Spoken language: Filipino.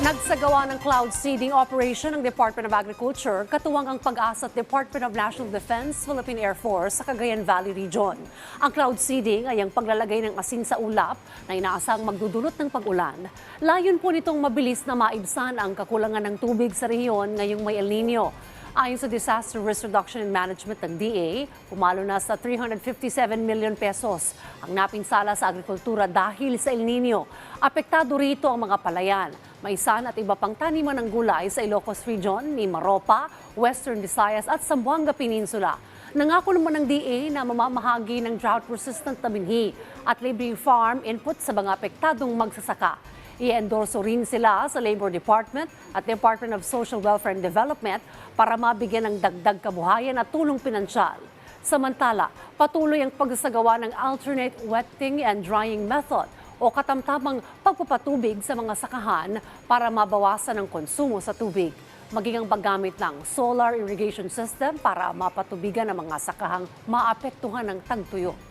Nagsagawa ng cloud seeding operation ng Department of Agriculture, katuwang ang Pag-asa at Department of National Defense, Philippine Air Force sa Cagayan Valley Region. Ang cloud seeding ay ang paglalagay ng asin sa ulap na inaasang magdudulot ng pag-ulan. Layon po nitong mabilis na maibsan ang kakulangan ng tubig sa rehiyon ngayong may El Nino. Ayon sa Disaster Risk Reduction and Management ng DA, pumalo na sa 357 million pesos ang napinsala sa agrikultura dahil sa El Nino. Apektado rito ang mga palayan, maisan at iba pang taniman ng gulay sa Ilocos Region, Mimaropa, Western Visayas at Zamboanga Peninsula. Nangako naman ng DA na mamamahagi ng drought-resistant na binhi at libreng farm input sa mga apektadong magsasaka. I-endorso rin sila sa Labor Department at Department of Social Welfare and Development para mabigyan ng dagdag kabuhayan at tulong pinansyal. Samantala, patuloy ang pagsasagawa ng alternate wetting and drying method o katamtamang pagpapatubig sa mga sakahan para mabawasan ang konsumo sa tubig. Maging ang paggamit ng solar irrigation system para mapatubigan ang mga sakahang maapektuhan ng tagtuyot.